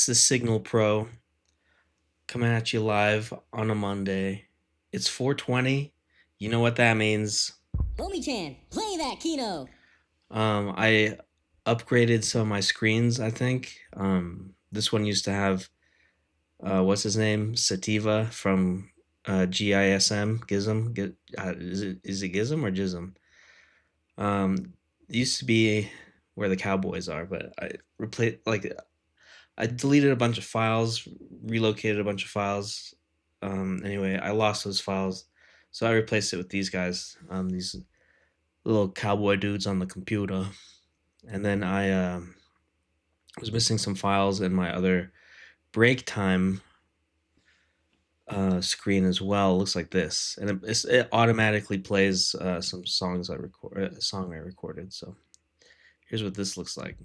It's the Signal Pro coming at you live on a Monday. It's 420. You know what that means. Homie-chan, play that Kino. I upgraded some of my screens, I think. This one used to have, what's his name? Sativa from GISM, Gizm. Is it Gizm or Jism? It used to be where the Cowboys are, but I deleted a bunch of files, relocated a bunch of files. Anyway, I lost those files, so I replaced it with these guys, these little cowboy dudes on the computer. And then I was missing some files in my other break time screen as well. It looks like this, and it automatically plays some songs a song I recorded. So here's what this looks like.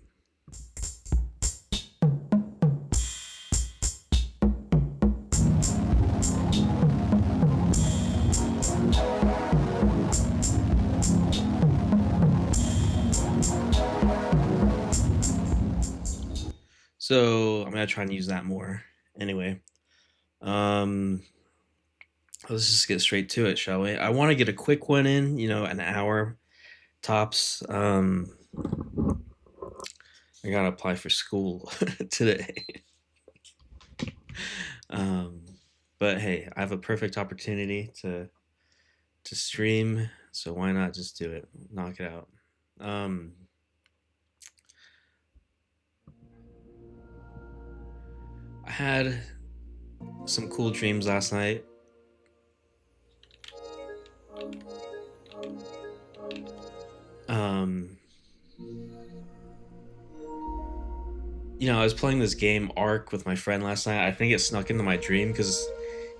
So I'm gonna try and use that more. Anyway, um, let's just get straight to it, shall we? I want to get a quick one in, an hour tops. I gotta apply for school today. um, but hey, I have a perfect opportunity to stream, so why not just do it? Knock it out. Um, I had some cool dreams last night. Um, I was playing this game Ark with my friend last night. I think it snuck into my dream because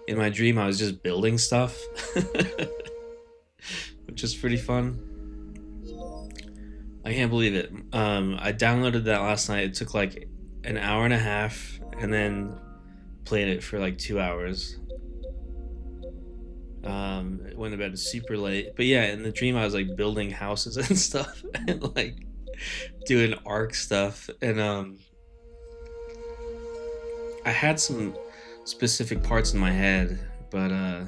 in my dream I was just building stuff, which is pretty fun. I can't believe it. I downloaded that last night. It took like an hour and a half, and then played it for like 2 hours. Went to bed super late, but yeah, in the dream I was like building houses and stuff, and like doing Ark stuff, and I had some specific parts in my head, but I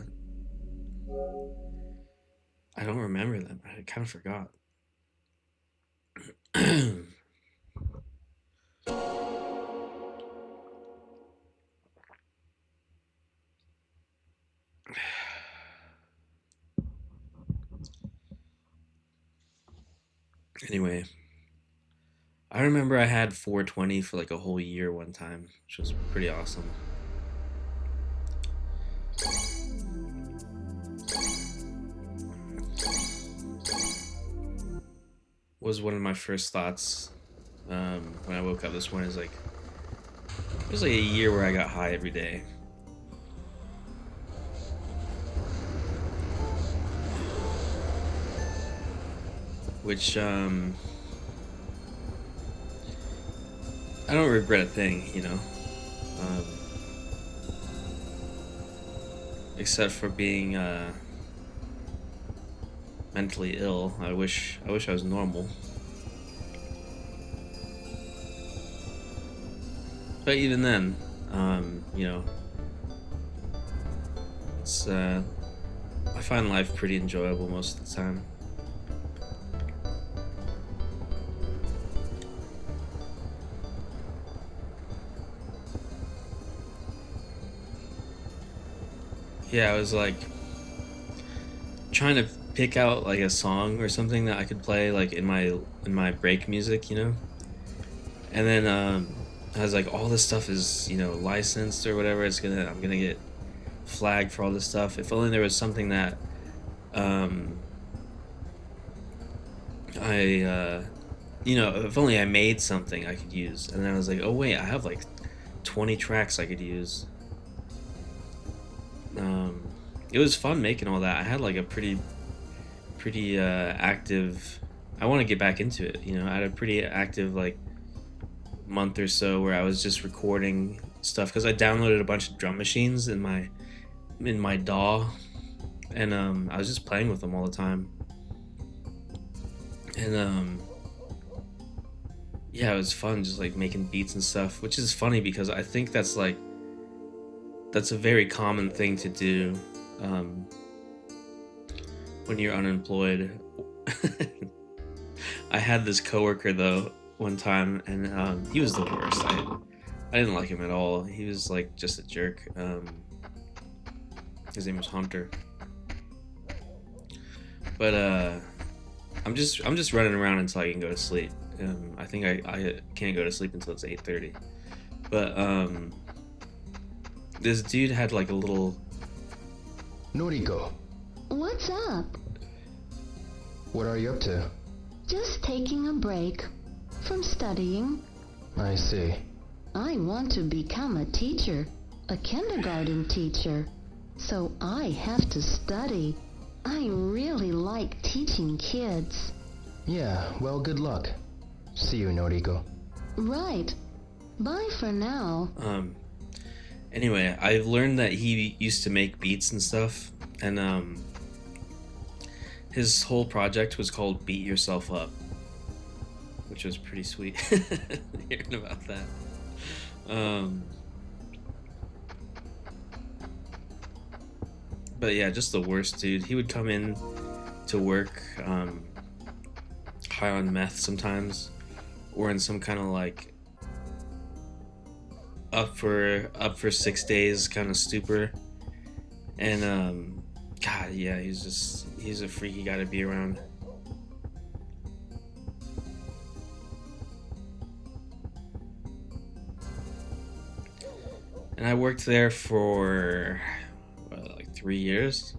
don't remember them. I kind of forgot. Anyway, I remember I had 420 for like a whole year one time, which was pretty awesome. Was one of my first thoughts when I woke up this morning. Is like it was like a year where I got high every day. Which I don't regret a thing, um, except for being mentally ill. I wish I was normal. But even then, it's I find life pretty enjoyable most of the time. Yeah, I was like trying to pick out like a song or something that I could play like in my break music. And then I was like, all this stuff is licensed or whatever. I'm gonna get flagged for all this stuff. If only there was something that um, I if only I made something I could use. And then I was like, oh wait, I have like 20 tracks I could use. Um, it was fun making all that. I had like a pretty active. I want to get back into it. I had a pretty active like month or so where I was just recording stuff because I downloaded a bunch of drum machines in my DAW, and I was just playing with them all the time. And yeah, it was fun just like making beats and stuff, which is funny because I think that's like that's a very common thing to do um, when you're unemployed. I had this coworker though one time, and he was the worst. I didn't like him at all. He was like just a jerk. His name was Hunter, but I'm just running around until I can go to sleep. I think I can't go to sleep until it's 8:30. But this dude had like a little. Noriko, What's up? what are you up to? Just taking a break from studying. I see. I want to become a teacher, a kindergarten teacher. So I have to study. I really like teaching kids. Yeah, well, good luck. See you, Noriko. Right. Bye for now. Anyway, I've learned that he used to make beats and stuff, and his whole project was called Beat Yourself Up, which was pretty sweet hearing about that. But yeah, just the worst dude. He would come in to work high on meth sometimes, or in some kind of like up for 6 days kind of stupor, and God, yeah, he's a freaky guy to be around. And I worked there for like 3 years.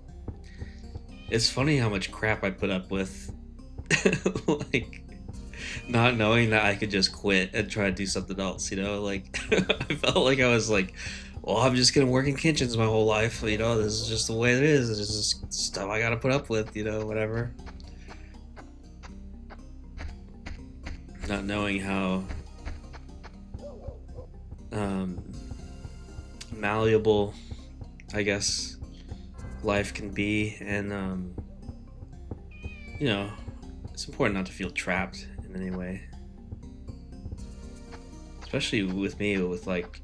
It's funny how much crap I put up with, like not knowing that I could just quit and try to do something else. Like I felt like I was like, well, I'm just gonna work in kitchens my whole life. This is just the way it is. It's just stuff I gotta put up with. Whatever. Not knowing how malleable, I guess, life can be, and it's important not to feel trapped in any way, especially with me with like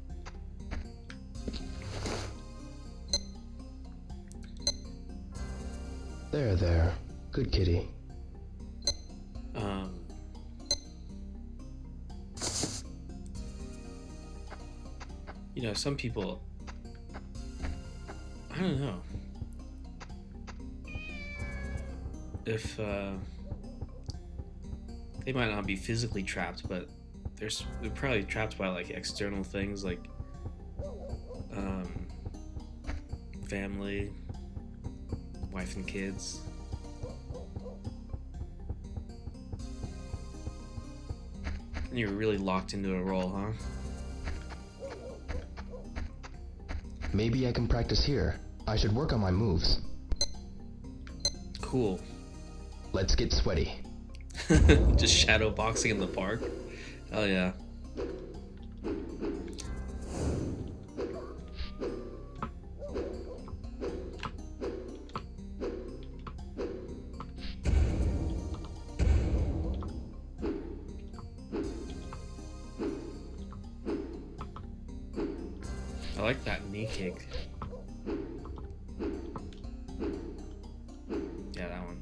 There. Good kitty. um some people, I don't know if they might not be physically trapped, but they're probably trapped by like external things like family, wife and kids. And you're really locked into a role, huh? Maybe I can practice here. I should work on my moves. Cool. Let's get sweaty. Just shadow boxing in the park. Hell yeah. I like that knee kick. Yeah, that one.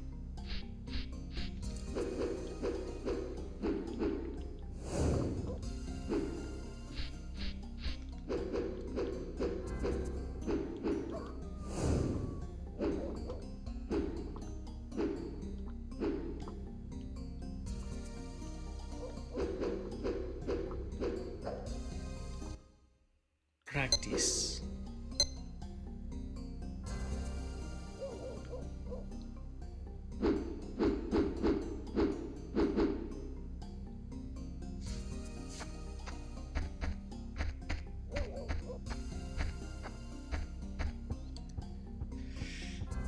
Practice.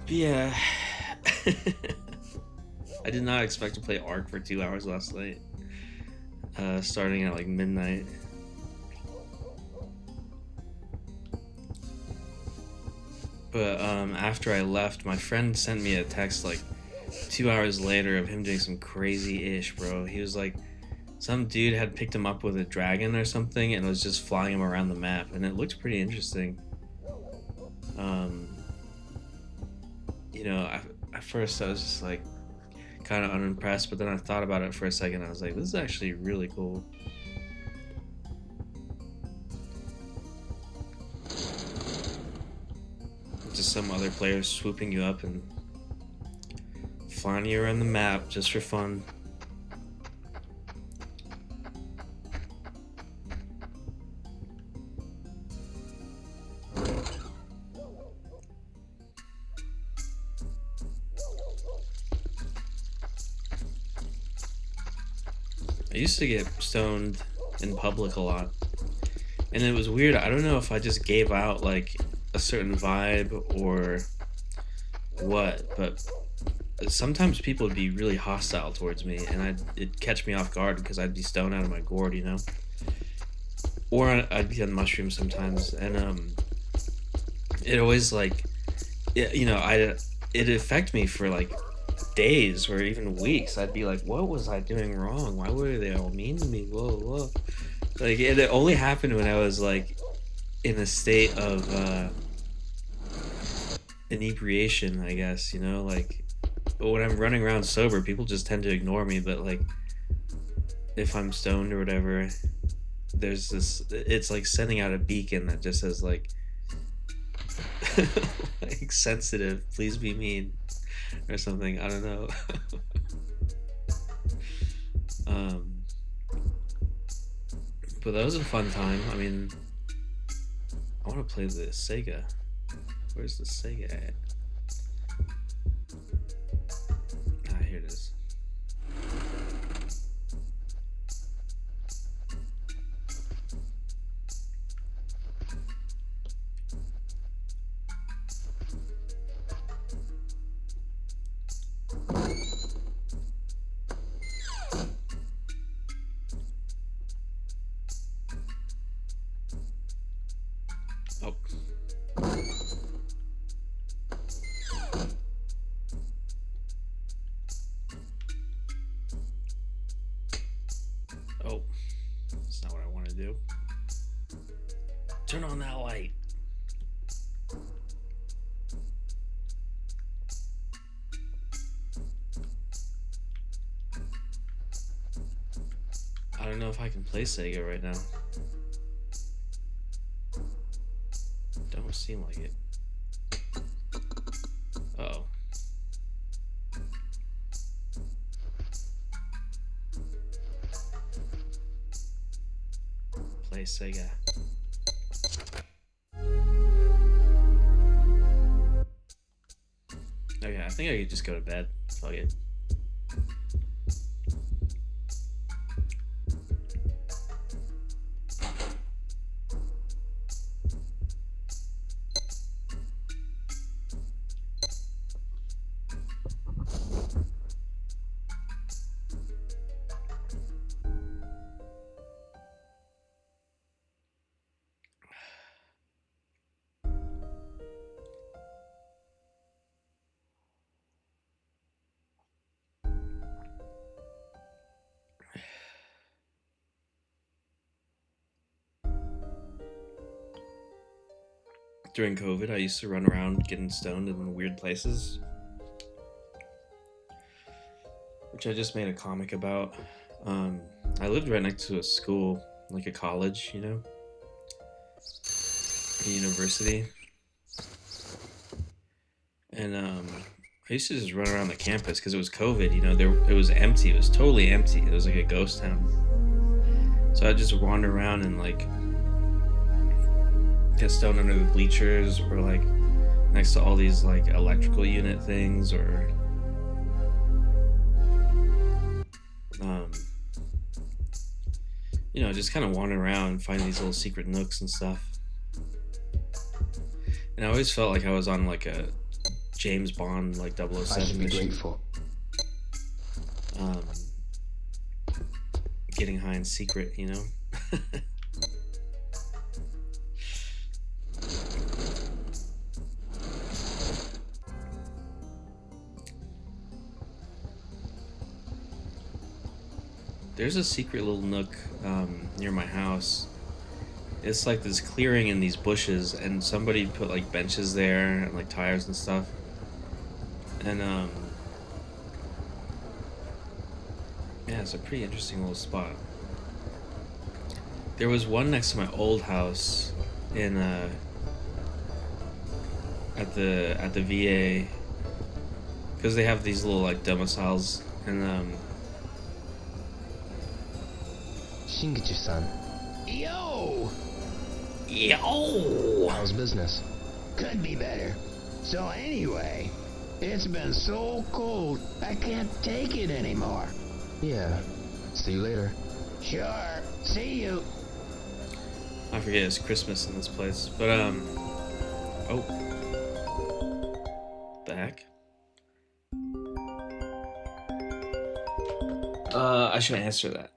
Yeah. I did not expect to play Ark for 2 hours last night. Starting at like midnight. But after I left, my friend sent me a text like 2 hours later of him doing some crazy ish, bro. He was like some dude had picked him up with a dragon or something and was just flying him around the map, and it looked pretty interesting. Um, at first I was just like kind of unimpressed, but then I thought about it for a second. I was like, this is actually really cool. Just some other players swooping you up and flying you around the map just for fun. I used to get stoned in public a lot, and it was weird. I don't know if I just gave out like a certain vibe or what, but sometimes people would be really hostile towards me, and it'd catch me off guard because I'd be stoned out of my gourd, or I'd be on mushrooms sometimes, and it always like, it'd affect me for like days or even weeks. I'd be like, what was I doing wrong? Why were they all mean to me? Whoa. Like, it only happened when I was like in a state of inebriation, I guess, like when I'm running around sober, people just tend to ignore me, but like if I'm stoned or whatever, there's this, it's like sending out a beacon that just says like like sensitive, please be mean, or something. I don't know. But that was a fun time. I mean, I want to play the Sega. Where's the Sega at? Ah, here it is. Oh. Oh. That's not what I want to do. Turn on that light. I don't know if I can play Sega right now. Don't seem like it. Uh-oh. Play Sega. Okay, I think I could just go to bed. Fuck it. During COVID, I used to run around getting stoned in weird places, which I just made a comic about. I lived right next to a school, like a college, a university, and I used to just run around the campus because it was COVID. It was empty. It was totally empty. It was like a ghost town. So I'd just wander around and like get stoned under the bleachers, or like next to all these like electrical unit things, or just kind of wander around and find these little secret nooks and stuff. And I always felt like I was on like a James Bond like 007 I should be mission. grateful. Getting high in secret, there's a secret little nook near my house. It's like this clearing in these bushes, and somebody put like benches there and like tires and stuff. And yeah, it's a pretty interesting little spot. There was one next to my old house in at the VA, because they have these little like domiciles, and Shingichi-san, Yo! yo, how's business? Could be better. So anyway, it's been so cold, I can't take it anymore. Yeah. See you later. Sure. See you. I forget it's Christmas in this place, but oh, the heck. I should answer that.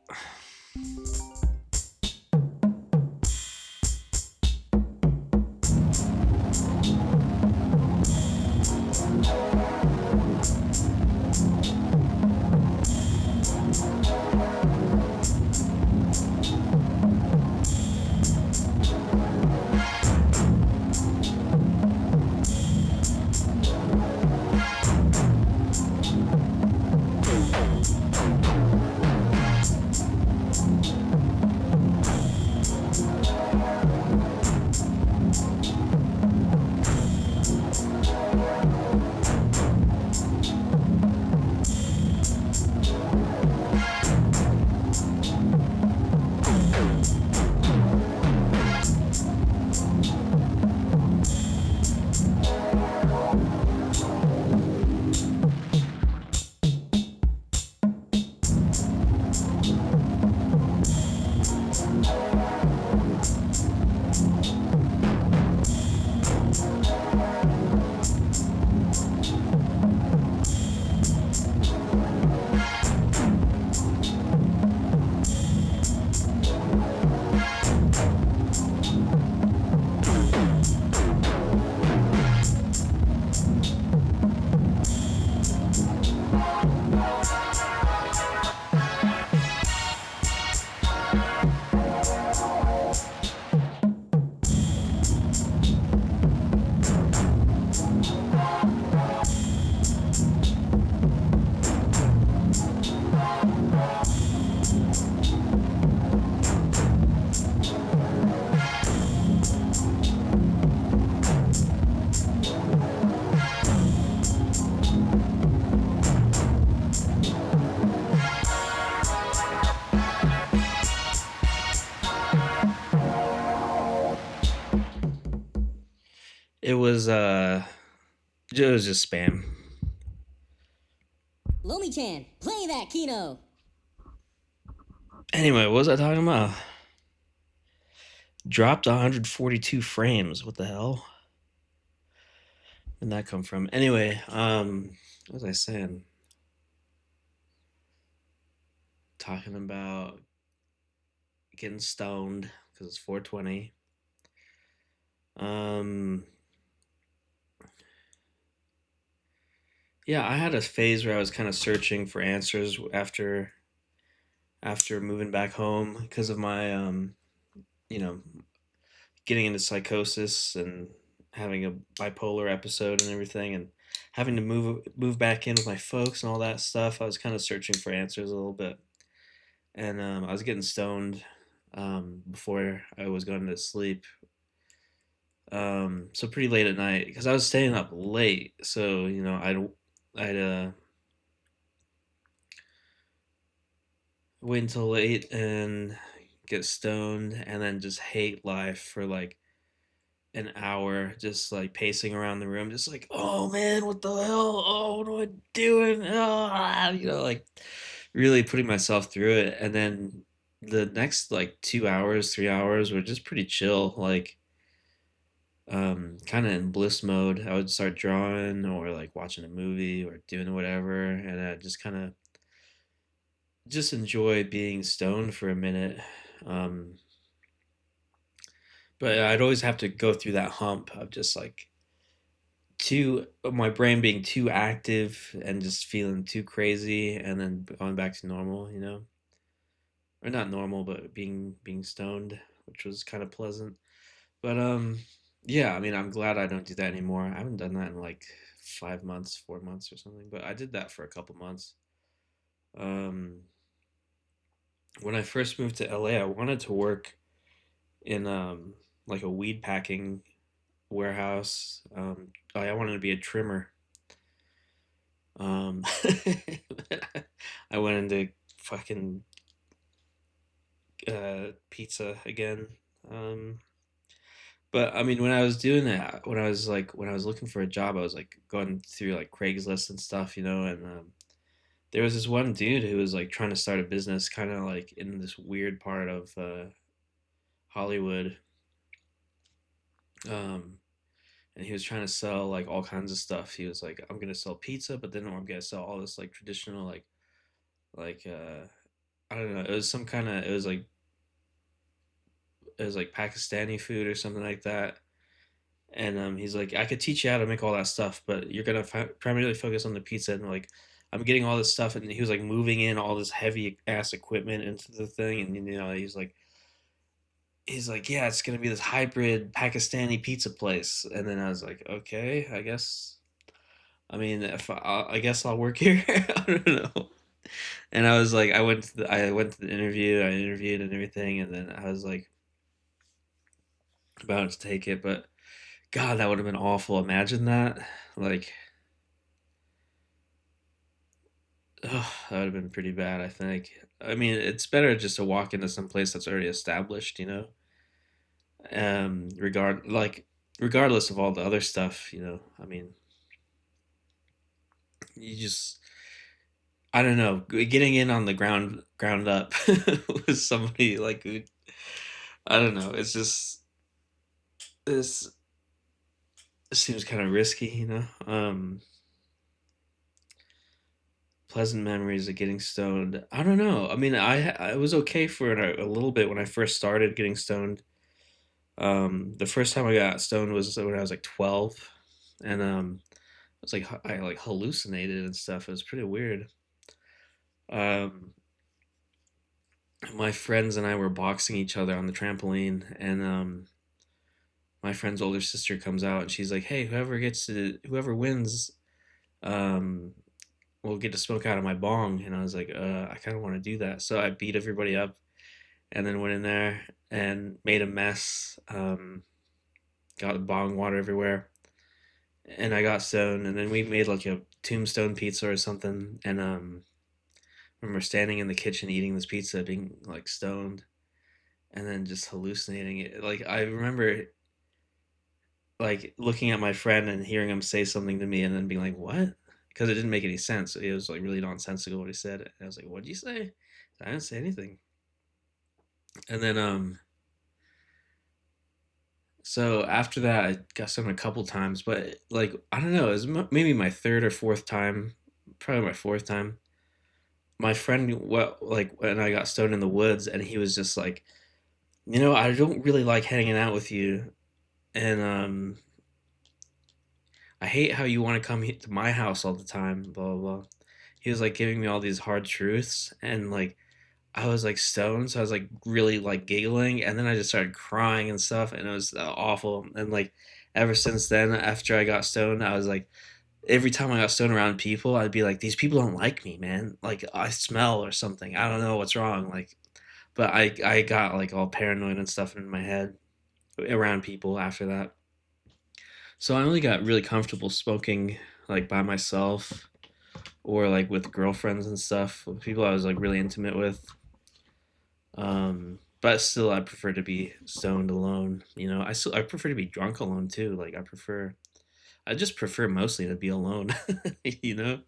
It was just spam. Lomi-chan, play that Kino. Anyway, what was I talking about? Dropped 142 frames. What the hell? Where'd that come from? Anyway, what was I saying? Talking about getting stoned because it's 420. Um, yeah, I had a phase where I was kind of searching for answers after moving back home because of my you know, getting into psychosis and having a bipolar episode and everything, and having to move back in with my folks and all that stuff. I was kind of searching for answers a little bit, and I was getting stoned before I was going to sleep. So pretty late at night because I was staying up late. So I'd wait until late and get stoned, and then just hate life for like an hour, just like pacing around the room, just like, oh man, what the hell? Oh, what am I doing? Oh, like really putting myself through it. And then the next like 2 hours, 3 hours were just pretty chill, like kind of in bliss mode. I would start drawing or like watching a movie or doing whatever, and I just kind of just enjoy being stoned for a minute. Um, but I'd always have to go through that hump of just like too my brain being too active and just feeling too crazy, and then going back to normal. or not normal, but being stoned, which was kind of pleasant. But yeah, I mean, I'm glad I don't do that anymore. I haven't done that in like 5 months, 4 months or something, but I did that for a couple months. Um, when I first moved to LA, I wanted to work in like a weed packing warehouse. I wanted to be a trimmer. Um, I went into fucking pizza again. Um, but I mean, when I was doing that, when I was looking for a job, I was like going through like Craigslist and stuff, and there was this one dude who was like trying to start a business, kind of like in this weird part of Hollywood. Um, and he was trying to sell like all kinds of stuff. He was like, "I'm gonna sell pizza, but then I'm gonna sell all this like traditional like I don't know. It was some kind of it was like Pakistani food or something like that." And he's like, "I could teach you how to make all that stuff, but you're gonna primarily focus on the pizza." And like, I'm getting all this stuff, and he was like moving in all this heavy ass equipment into the thing, and he's like, "Yeah, it's gonna be this hybrid Pakistani pizza place." And then I was like, "Okay, I guess. I mean, if I guess I'll work here." I don't know. And I was like, I went to the interview, I interviewed and everything, and then I was like about to take it, but God, that would have been awful. Imagine that. Like, ugh, that would have been pretty bad, I think. I mean, it's better just to walk into some place that's already established, regardless of all the other stuff, I mean, you just I don't know, getting in on the ground up with somebody like who I don't know, this seems kind of risky, pleasant memories of getting stoned. I don't know. I mean, I was okay for a little bit when I first started getting stoned. The first time I got stoned was when I was like 12, and I was like I like hallucinated and stuff. It was pretty weird. Um, my friends and I were boxing each other on the trampoline, and my friend's older sister comes out and she's like, "Hey, whoever wins, um, will get to smoke out of my bong." And I was like, I kind of want to do that." So I beat everybody up and then went in there and made a mess. Got bong water everywhere, and I got stoned. And then we made like a tombstone pizza or something. And I remember standing in the kitchen eating this pizza, being like stoned, and then just hallucinating it. Like I remember like looking at my friend and hearing him say something to me, and then being like, "What?" Because it didn't make any sense. It was like really nonsensical what he said. And I was like, "What'd you say?" I didn't say anything. And then so after that, I got stoned a couple times, but like I don't know, it was maybe my third or fourth time, probably my fourth time. My friend, like when I got stoned in the woods, and he was just like, "I don't really like hanging out with you, and I hate how you want to come to my house all the time." Blah blah blah. He was like giving me all these hard truths, and like I was like stoned, so I was like really like giggling, and then I just started crying and stuff, and it was awful. And like ever since then, after I got stoned, I was like, every time I got stoned around people, I'd be like, "These people don't like me, man. Like I smell or something. I don't know what's wrong." Like, but I got like all paranoid and stuff in my head around people after that. So I only got really comfortable smoking like by myself or like with girlfriends and stuff, with people I was like really intimate with. But still, I prefer to be stoned alone. I prefer to be drunk alone too. Like I just prefer mostly to be alone. you know.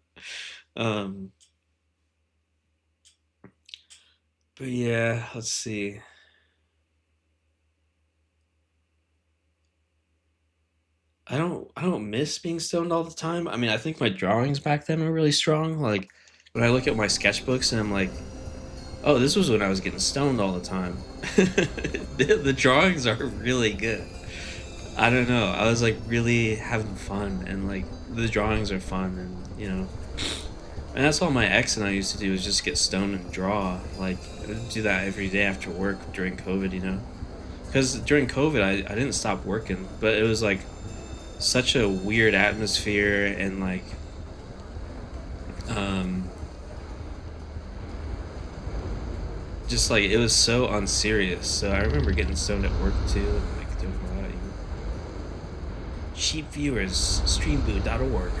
Um, but yeah, let's see. I don't miss being stoned all the time. I mean, I think my drawings back then were really strong. Like when I look at my sketchbooks and I'm like, "Oh, this was when I was getting stoned all the time." The drawings are really good. I don't know. I was like really having fun, and like the drawings are fun, and And that's all my ex and I used to do, was just get stoned and draw. Like, I would do that every day after work during COVID, you know? Because during COVID, I didn't stop working, but it was like such a weird atmosphere and like, um, just like it was so unserious. So I remember getting stoned at work too, and like doing a lot of cheap viewers, streamboot.org.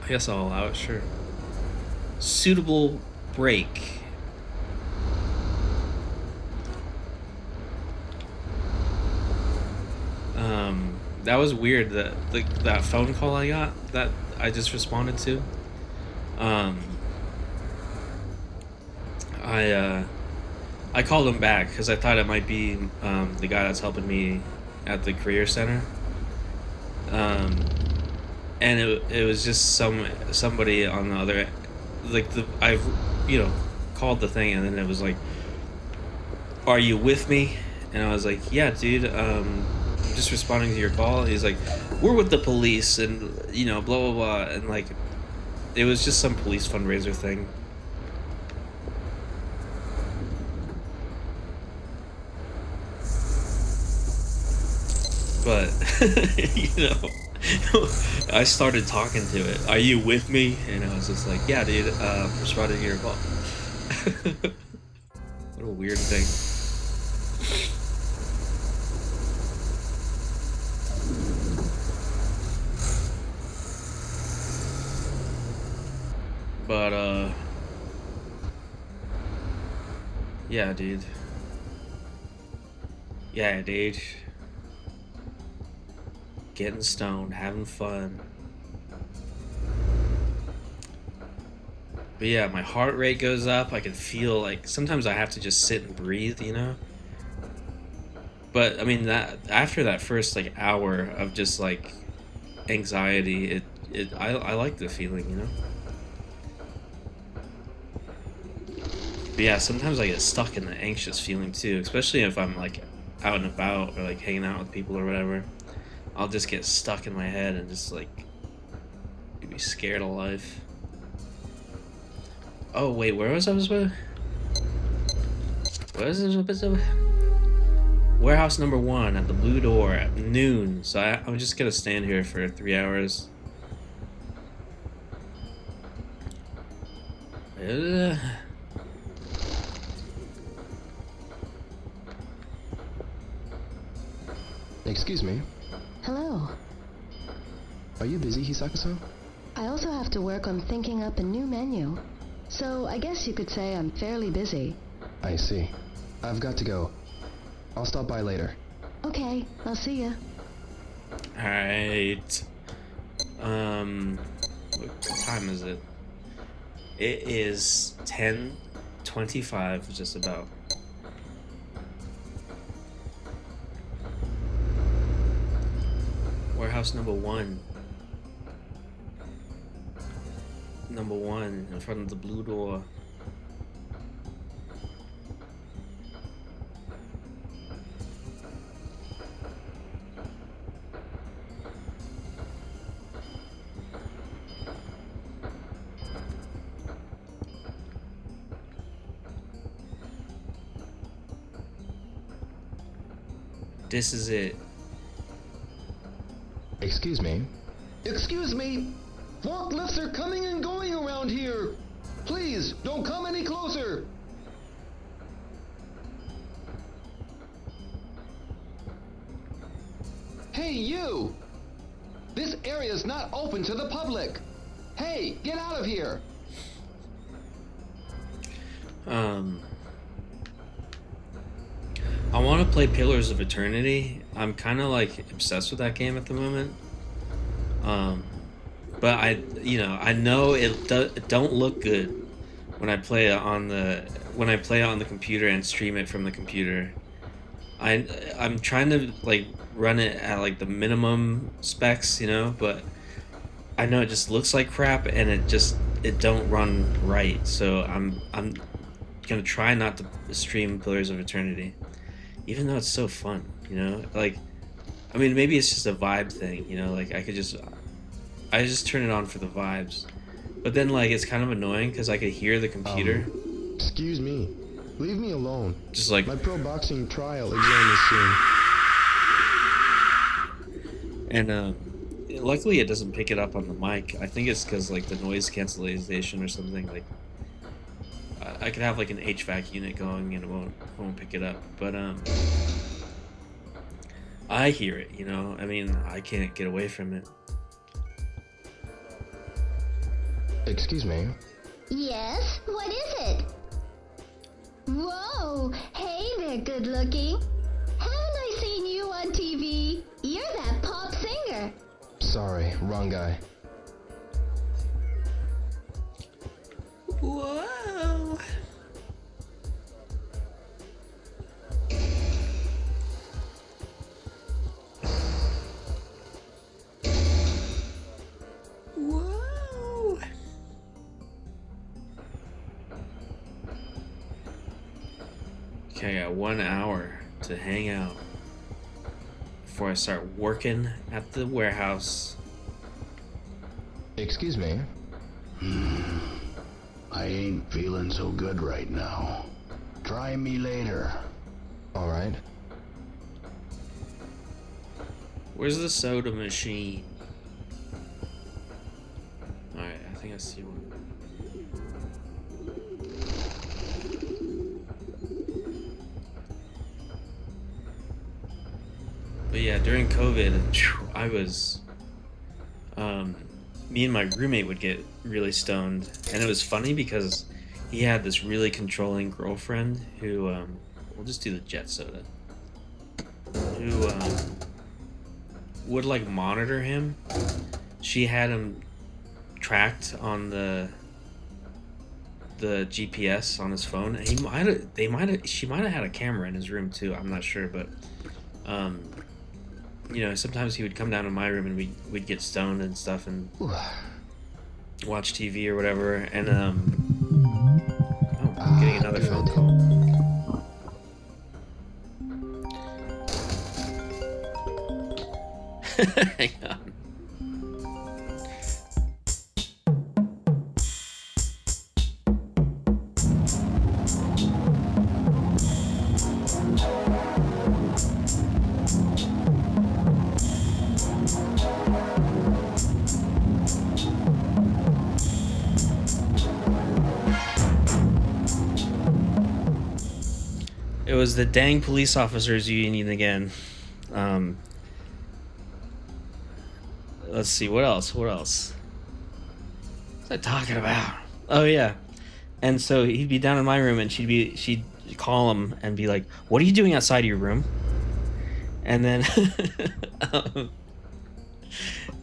I guess I'll allow it, sure. Suitable break. That was weird, that phone call I got that I just responded to. I called him back because I thought it might be the guy that's helping me at the career center. And it was just somebody on the other, like I've called the thing, and then it was like, "Are you with me?" And I was like, "Yeah, dude. I'm just responding to your call." And he's like, "We're with the police," and blah blah blah, and like, it was just some police fundraiser thing. But I started talking to it. "Are you with me?" And I was just like, "Yeah, dude. Responding to your call." What a weird thing. But yeah, dude. Yeah, dude. Getting stoned, having fun. But yeah, my heart rate goes up. I can feel like sometimes I have to just sit and breathe, But I mean, that after that first like hour of just like anxiety, I like the feeling, But yeah, sometimes I get stuck in the anxious feeling too, especially if I'm like out and about or like hanging out with people or whatever. I'll just get stuck in my head and just like be scared of life. Oh wait, where was I with? Where is this? Warehouse number 1 at the Blue Door at noon. So I'm just gonna stand here for 3 hours. Excuse me. Hello. Are you busy, Hisaka-san? I also have to work on thinking up a new menu. So I guess you could say I'm fairly busy. I see. I've got to go. I'll stop by later. Okay, I'll see ya. Alright. What time is it? It is 10:25, just about. Warehouse number 1. Number 1 in front of the Blue Door. This is it. Excuse me. Excuse me! Forklifts are coming and going around here! Please, don't come any closer! Hey, you! This area is not open to the public! Hey, get out of here! I want to play Pillars of Eternity. I'm kind of like obsessed with that game at the moment. But I know it don't look good when I play it on the computer and stream it from the computer. I'm trying to like run it at like the minimum specs, but I know it just looks like crap and it don't run right. So I'm gonna try not to stream Pillars of Eternity, even though it's so fun, you know? Like, I mean, maybe it's just a vibe thing, you know? Like, I just turn it on for the vibes. But then, like, it's kind of annoying because I could hear the computer Excuse me. Leave me alone. just like, My pro boxing trial exam is soon. and luckily it doesn't pick it up on the mic. I think it's because, like, the noise cancellation or something. Like, I could have, like, an HVAC unit going and it won't pick it up. But, I hear it, you know? I mean, I can't get away from it. Excuse me. Yes? What is it? Whoa! Hey there, good looking. Haven't I seen you on TV? You're that pop singer. Sorry, wrong guy. Whoa! Whoa! Okay, I got 1 hour to hang out before I start working at the warehouse. Excuse me. I ain't feeling so good right now. Try me later. Alright. Where's the soda machine? Alright, I think I see one. But yeah, during COVID, I was, me and my roommate would get really stoned, and it was funny because he had this really controlling girlfriend who, we'll just do the jet soda, who, would like monitor him. She had him tracked on the GPS on his phone, and she might have had a camera in his room too. I'm not sure, but you know, sometimes he would come down to my room and we'd get stoned and stuff and watch TV or whatever. And oh, I'm getting another phone good. call. Hang on. It was the dang police officers union again. Um, let's see, what else? What else? What was I talking about? Oh yeah. And so he'd be down in my room, and she'd call him and be like, "What are you doing outside of your room?" And then um,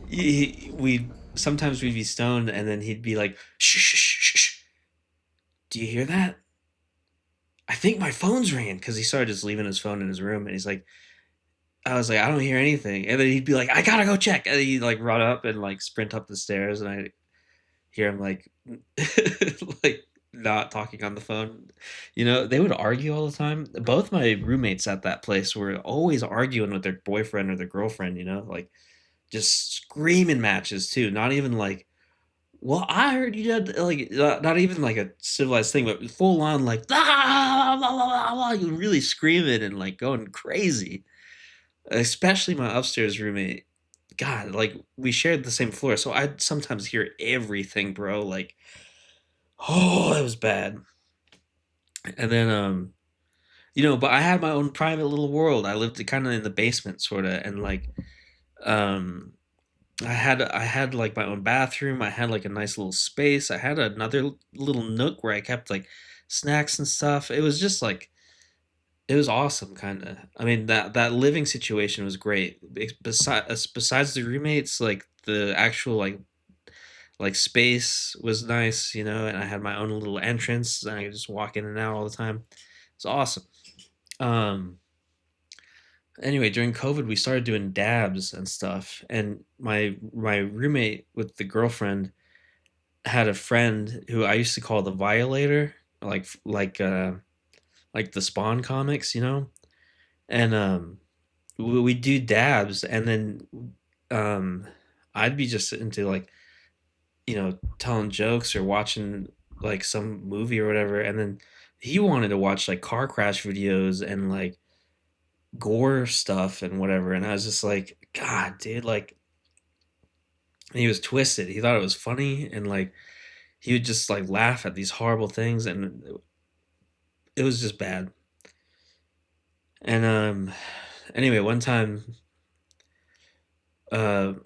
we sometimes we'd be stoned, and then he'd be like, "Shh, shh, shh, shh, shh. Do you hear that? I think my phone's ringing," because he started just leaving his phone in his room, and he's like, I was like, "I don't hear anything," and then he'd be like, "I gotta go check," and he'd like run up and like sprint up the stairs, and I hear him like, like not talking on the phone. You know, they would argue all the time. Both my roommates at that place were always arguing with their boyfriend or their girlfriend. You know, like just screaming matches too. Not even like, well, I heard you did like not even like a civilized thing, but full on like ah, blah, blah, blah, blah, you really screaming and like going crazy. Especially my upstairs roommate. God, like we shared the same floor, so I'd sometimes hear everything, bro. Like, oh, it was bad. And then, you know, but I had my own private little world. I lived kind of in the basement, sort of, and like, um, I had like my own bathroom. I had like a nice little space. I had another little nook where I kept like snacks and stuff. It was just like it was awesome, kind of. I mean that living situation was great. Besides the roommates, like the actual like space was nice, you know, and I had my own little entrance and I could just walk in and out all the time. It's awesome. Um anyway, during COVID we started doing dabs and stuff, and my roommate with the girlfriend had a friend who I used to call the Violator, like like the Spawn comics, you know? and we do dabs, and then um, I'd be just into like telling jokes or watching like some movie or whatever, and then he wanted to watch like car crash videos and like gore stuff and whatever, and I was just like, God, dude, like, and he was twisted. He thought it was funny, and like he would just like laugh at these horrible things, and it was just bad. And anyway, one time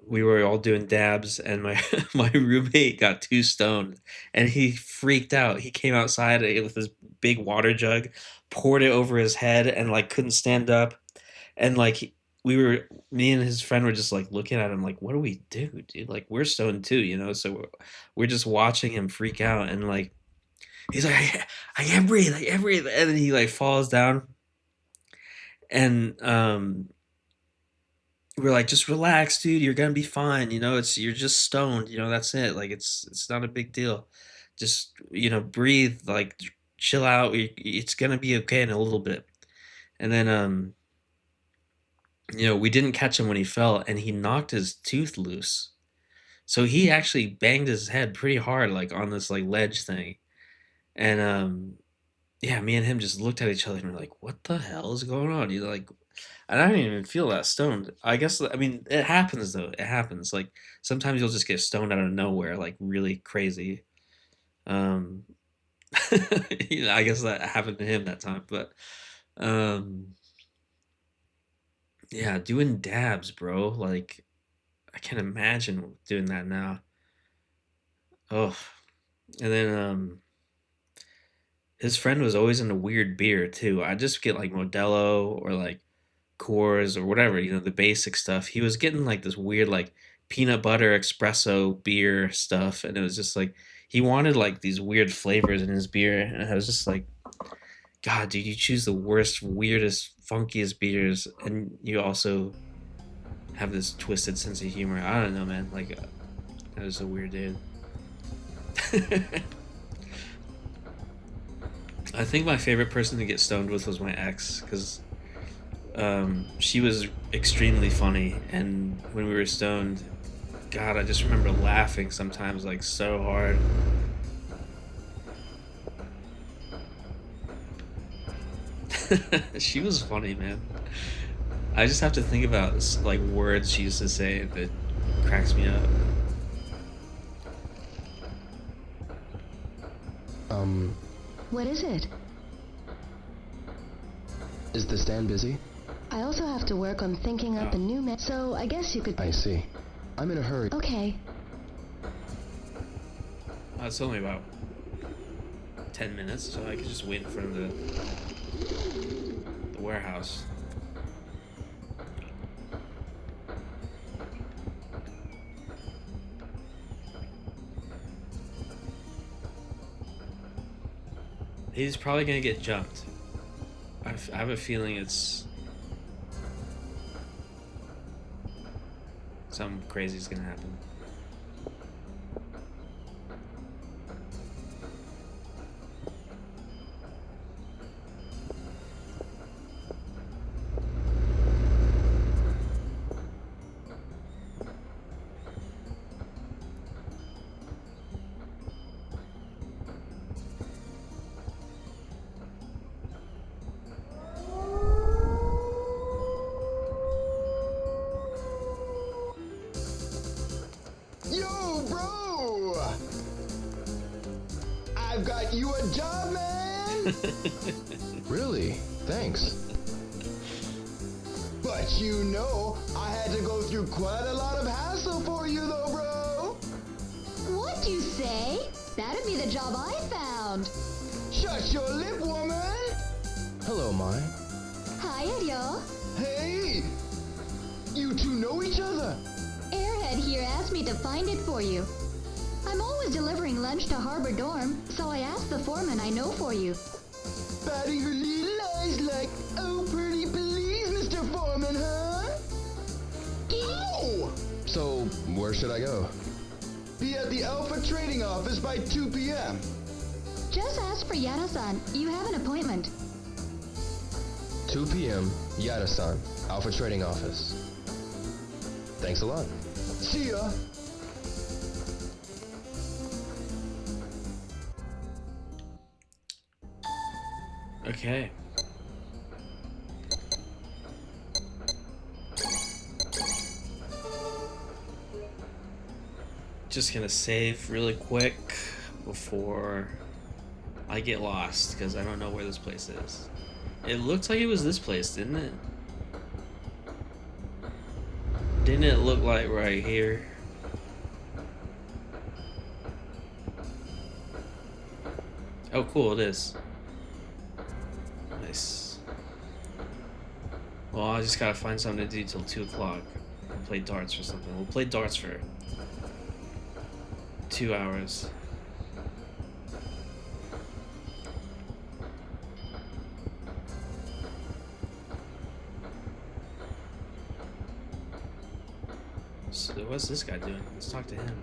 we were all doing dabs, and my my roommate got too stoned, and he freaked out. He came outside with this big water jug, poured it over his head, and like couldn't stand up. And like me and his friend were just like looking at him like, what do we do, dude? Like, we're stoned too, so we're just watching him freak out. And like he's like, I can't breathe, I can't breathe. And then he like falls down, and we're like, just relax, dude. You're gonna be fine. You're just stoned. That's it. Like, it's not a big deal. Just breathe. Like, chill out. It's gonna be okay in a little bit. And then we didn't catch him when he fell, and he knocked his tooth loose. So he actually banged his head pretty hard, like on this like ledge thing. And yeah, me and him just looked at each other and we're like, what the hell is going on? Like, and I didn't even feel that stoned. I guess, I mean, it happens though. It happens. Like, sometimes you'll just get stoned out of nowhere, like really crazy. Um, I guess that happened to him that time. But um, yeah, doing dabs, bro. Like, I can't imagine doing that now. Oh, and then his friend was always into weird beer too. I just get like Modelo or like Coors or whatever, the basic stuff. He was getting like this weird like peanut butter espresso beer stuff, and it was just like he wanted like these weird flavors in his beer, and I was just like, God, dude, you choose the worst, weirdest, funkiest beers, and you also have this twisted sense of humor. I don't know, man. Like, that was a weird dude. I think my favorite person to get stoned with was my ex, because she was extremely funny, and when we were stoned, God, I just remember laughing sometimes like so hard. She was funny, man. I just have to think about like words she used to say that cracks me up. What is it? Is the stand busy? I also have to work on thinking up a new so I guess you could... I see. I'm in a hurry. Okay. It's only about 10 minutes, so I could just wait in front of the warehouse. He's probably gonna get jumped. I have a feeling it's something crazy is gonna happen. Yo, bro! I've got you a job, man! Really? Thanks. But I had to go through quite a lot of hassle for you, though, bro! What'd you say? That'd be the job I found. Shut your lip, woman! Hello, Mai. Hi, Ariel. Hey! You two know each other? Airhead here asked me to find it for you. I'm always delivering lunch to Harbor Dorm, so I asked the foreman I know for you. Batting her little eyes like, oh, pretty please, Mr. Foreman, huh? Ow! So, where should I go? Be at the Alpha Trading Office by 2 p.m. Just ask for Yana-san. You have an appointment. 2 p.m. Yada-san, Alpha Trading Office. Thanks a lot. See ya. Okay. Just gonna save really quick before I get lost, because I don't know where this place is. It looks like it was this place, didn't it? Didn't it look like right here? Oh, cool, it is. Nice. Well, I just gotta find something to do till 2 o'clock. And play darts or something. We'll play darts for 2 hours. So what's this guy doing? Let's talk to him.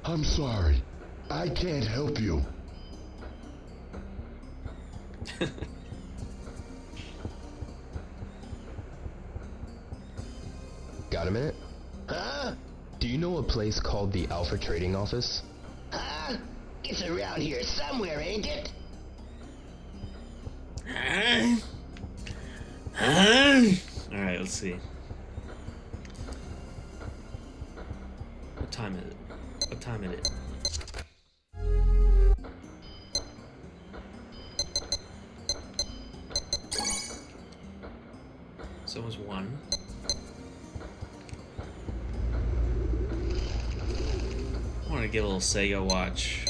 I'm sorry. I can't help you. Got a minute? Huh? Do you know a place called the Alpha Trading Office? Huh? It's around here somewhere, ain't it? Alright, let's see. What time is it? What time is it? So it was 1. I want to get a little Sega watch.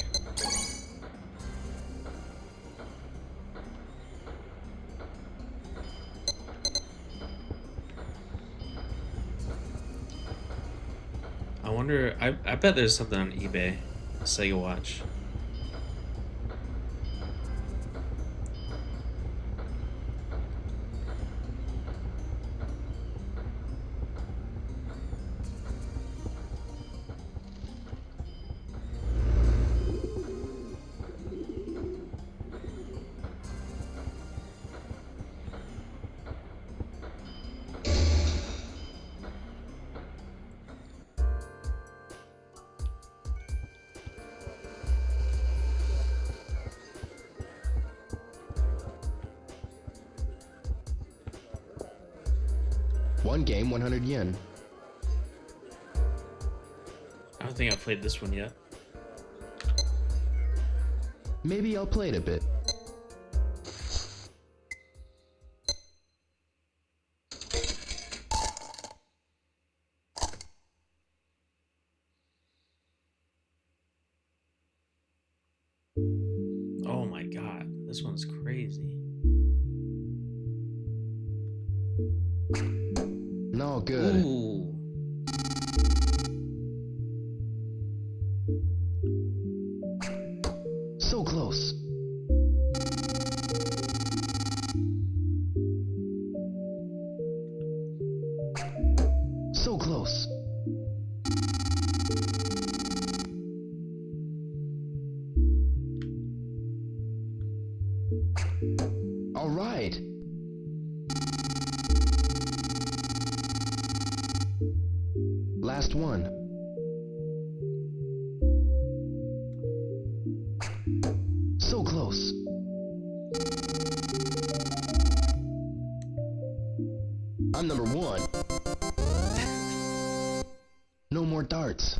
I wonder, I bet there's something on eBay. Sega watch. One game, 100 yen. I don't think I've played this one yet. Maybe I'll play it a bit. Oh my god, this one's crazy. No good. Ooh. So close. So close. All right. Last one. So close. I'm number 1. No more darts.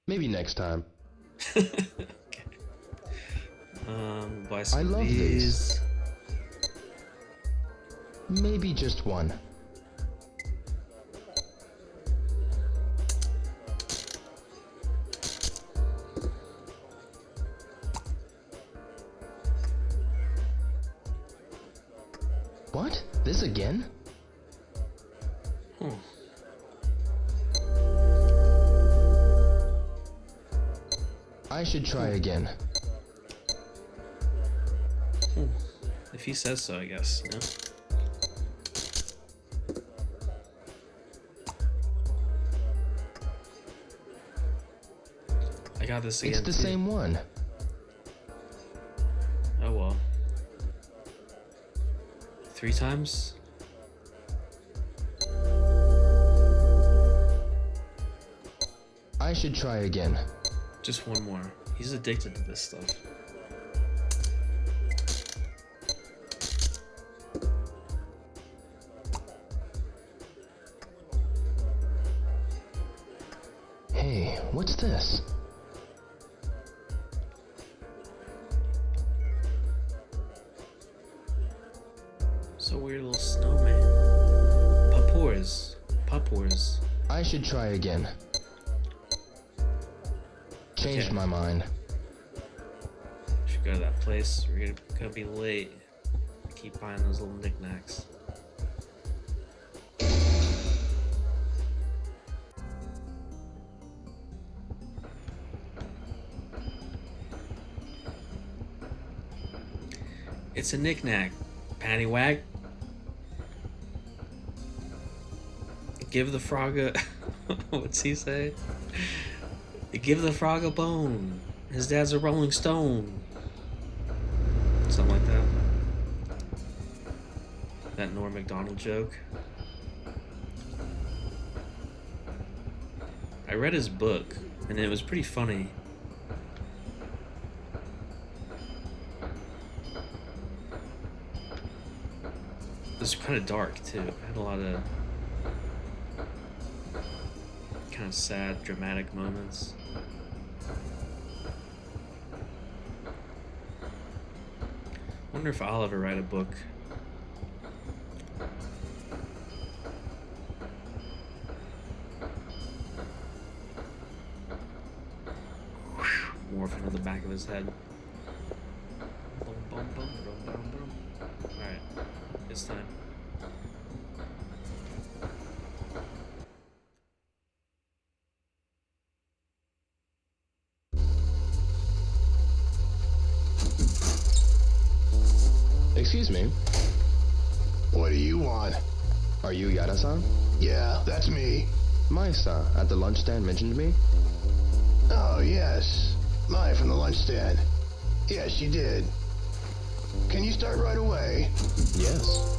Maybe next time. Okay. Buy some I of love these. Maybe just one. What? This again? Hmm. I should try again. If he says so, I guess. Yeah. got this It's again. the too. same one. Oh well. 3 times? I should try again. Just one more. He's addicted to this stuff. Hey, what's this? So weird little snowman. Pupors. I should try again. Changed Okay. my mind. Should go to that place. We're gonna be late. Keep buying those little knickknacks. It's a knickknack, paddywhack. Give the frog a... What's he say? Give the frog a bone. His dad's a Rolling Stone. Something like that. That Norm Macdonald joke. I read his book, and it was pretty funny. It was kind of dark, too. It had a lot of kind of sad, dramatic moments. Wonder if I'll ever write a book. Morph into the back of his head. Boom, boom, boom, boom, boom, boom. Alright, it's time. Excuse me, What do you want? are you Yada-san? Yeah, that's me. Mai-san at the lunch stand mentioned me. Oh, yes. Mai from the lunch stand. Yes, she did. Can you start right away? Yes.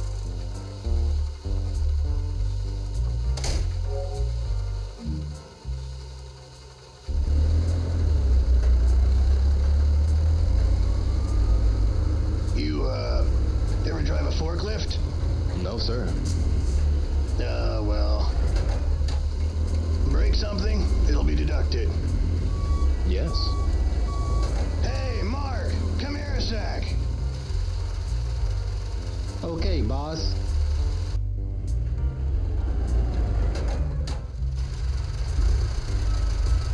You, ever drive a forklift? No, sir. Well. Break something, it'll be deducted. Yes. Hey, Mark, come here a sec. Okay, boss.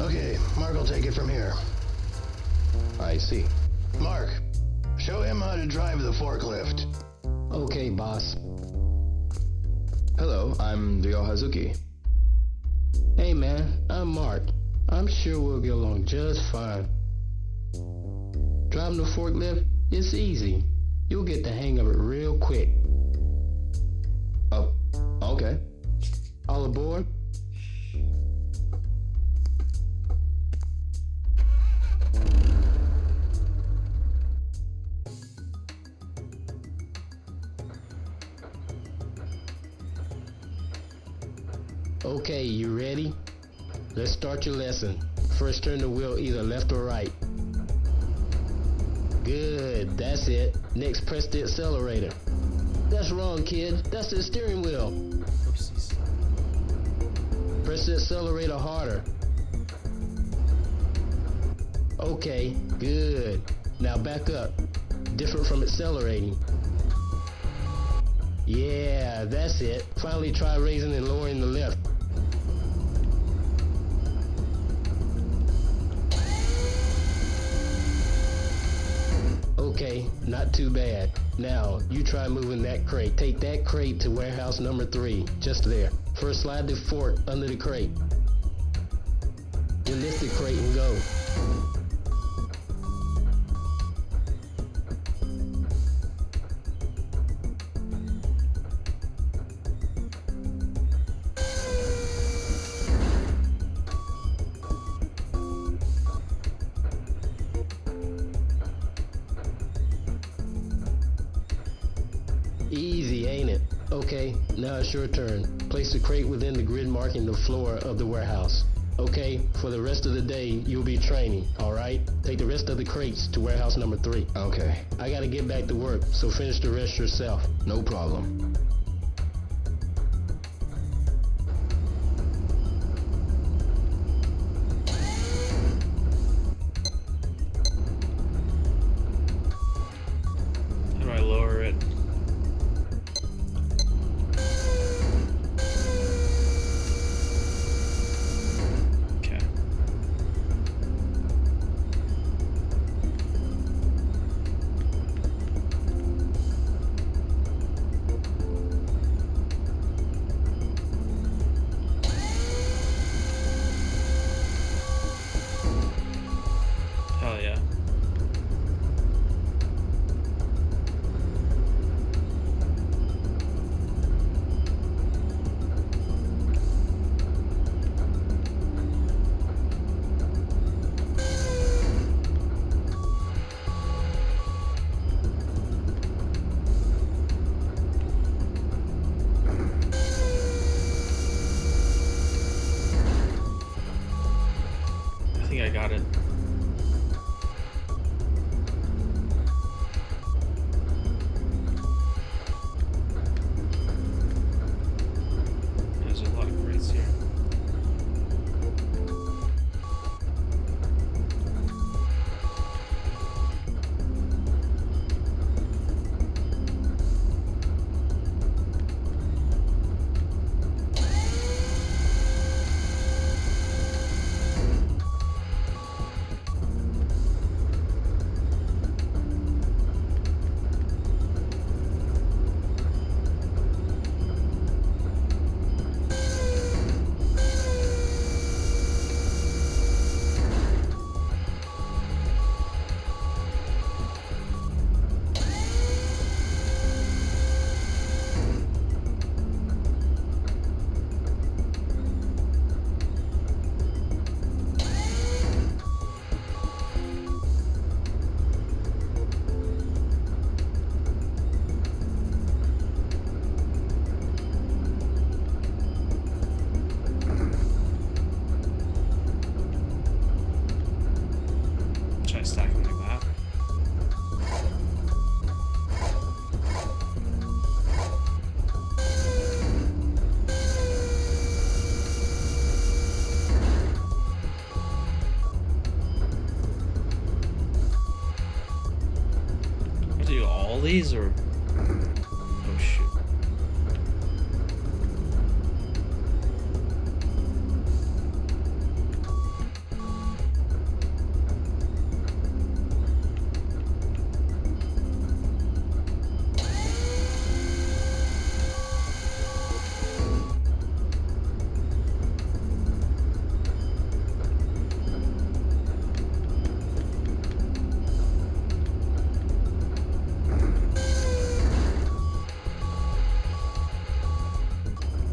Okay, Mark will take it from here. I see. Mark, show him how to drive the forklift. Okay, boss. Hello, I'm Ryo Hazuki. Hey man, I'm Mark. I'm sure we'll get along just fine. Driving the forklift, it's easy. You'll get the hang of it real quick. Oh, okay. All aboard? Okay, you ready? Let's start your lesson. First turn the wheel either left or right. Good, that's it. Next press the accelerator. That's wrong, kid. That's the steering wheel. Oopsies. Press the accelerator harder. Okay, good. Now back up. Different from accelerating. Yeah, that's it. Finally try raising and lowering the lift. Okay, not too bad. Now, you try moving that crate. Take that crate to warehouse number 3. Just there. First slide the fork under the crate. Then lift the crate and go. Easy, ain't it? Okay, now it's your turn. Place the crate within the grid marking the floor of the warehouse. Okay, for the rest of the day, you'll be training, alright? Take the rest of the crates to warehouse number 3. Okay, I gotta get back to work, so finish the rest yourself. no problem. How do I lower it? Okay. Hell yeah. I think I got it. There's a lot of crates here. Should I stack them like that? What do you do, all these or? Oh shoot.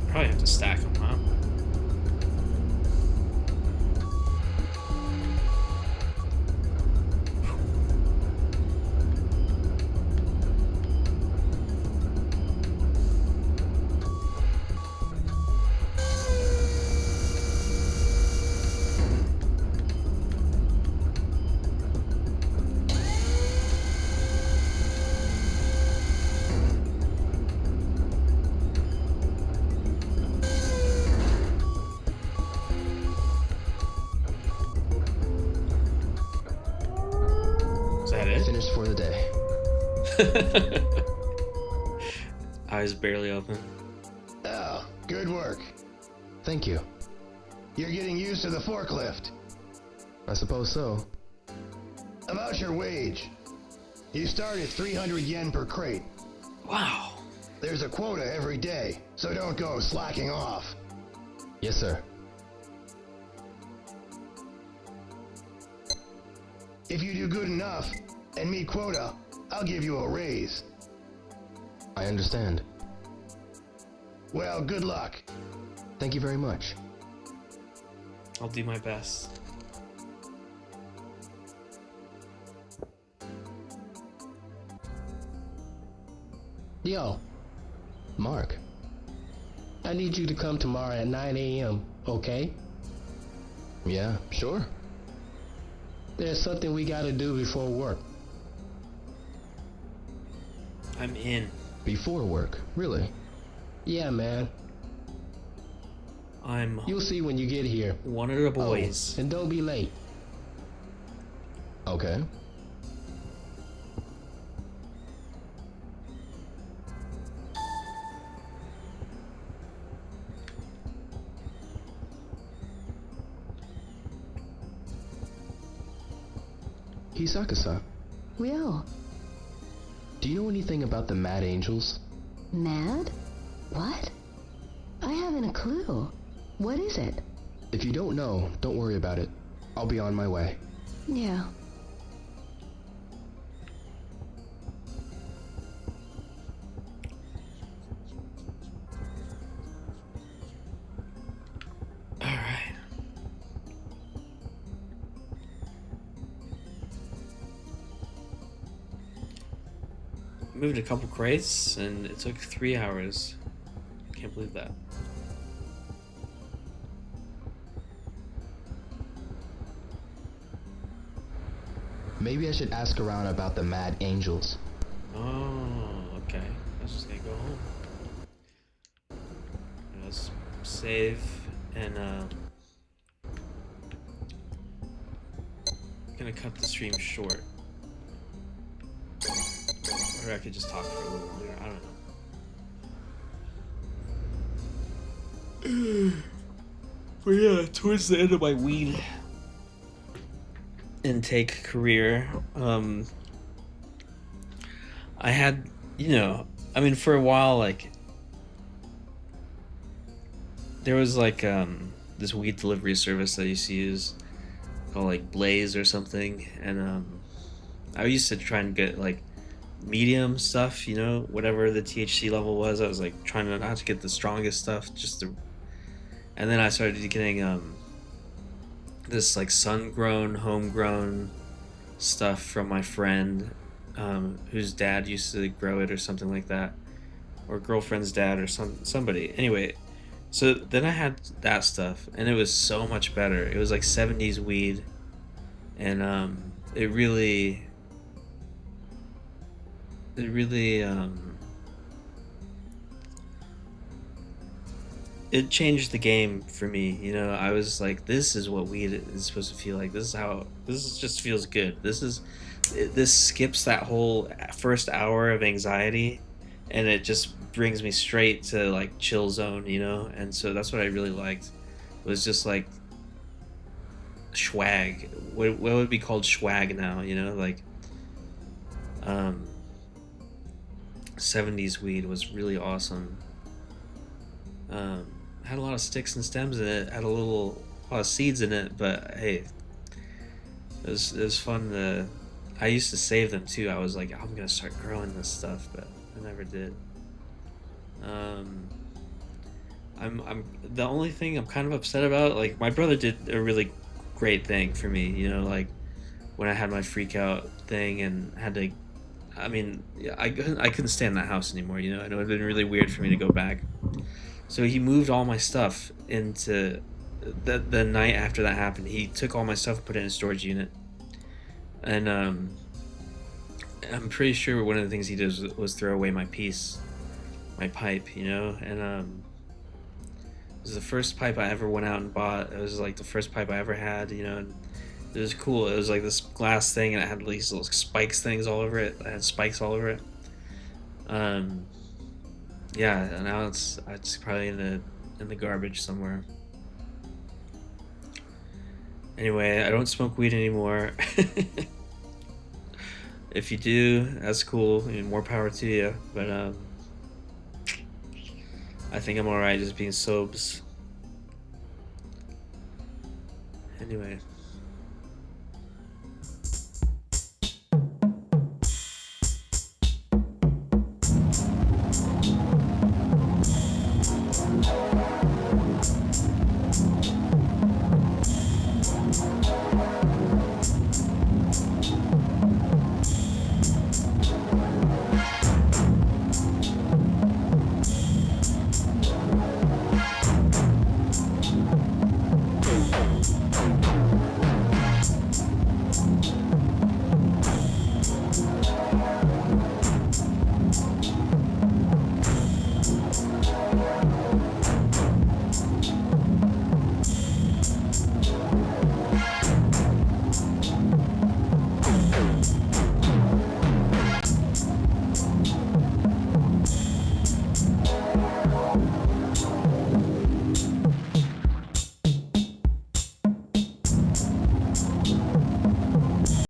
Probably have to stack them, huh? Is that it? Finished for the day. Eyes barely open. Oh, good work. Thank you. You're getting used to the forklift. I suppose so. About your wage. You start at 300 yen per crate. Wow. There's a quota every day, so don't go slacking off. Yes, sir. If you do good enough and meet quota, I'll give you a raise. I understand. Well, good luck. Thank you very much. I'll do my best. Yo, Mark. I need you to come tomorrow at 9 a.m., okay? Yeah, sure. There's something we gotta do before work. I'm in. Before work, really? Yeah, man. I'm You'll see when you get here. one of the boys. Oh, and don't be late. Okay. Hisaka-san, Will. do you know anything about the Mad Angels? Mad? What? I haven't a clue. What is it? If you don't know, don't worry about it. I'll be on my way. Yeah. Alright. Moved a couple crates and it took 3 hours. Can't believe that. Maybe I should ask around about the Mad Angels. Oh, okay. I was just gonna go home. Let's save and gonna cut the stream short. Or I could just talk for a little longer. I don't know. But yeah, towards the end of my weed intake career, I had, I mean, for a while, like, there was like this weed delivery service that I used to use called like Blaze or something, and I used to try and get like medium stuff, whatever the THC level was. I was like trying to not to get the strongest stuff, and then I started getting this like sun-grown, homegrown stuff from my friend, whose dad used to grow it or something like that, or girlfriend's dad or somebody. Anyway, so then I had that stuff, and it was so much better. It was like 70s weed, and it really it changed the game for me. I was like, this is what weed is supposed to feel like. This just feels good. This skips that whole first hour of anxiety, and it just brings me straight to like chill zone, and so that's what I really liked, was just like swag. What would be called swag now, like 70s weed was really awesome. Had a lot of sticks and stems in it, had a lot of seeds in it, but hey, it was fun. I used to save them too. I was like, I'm gonna start growing this stuff, but I never did. I'm the only thing I'm kind of upset about, like, my brother did a really great thing for me, like when I had my freak out thing and had to, I mean, I couldn't stay in that house anymore, I know it would have been really weird for me to go back. So he moved all my stuff into the night after that happened. He took all my stuff and put it in a storage unit. And I'm pretty sure one of the things he did was throw away my pipe, and it was the first pipe I ever went out and bought. It was like the first pipe I ever had, and it was cool. It was like this glass thing, and it had these little spikes things all over it. I had spikes all over it. Yeah, and now it's probably in the garbage somewhere. Anyway, I don't smoke weed anymore. If you do, that's cool. More power to you. But I think I'm alright just being sobs. Anyway.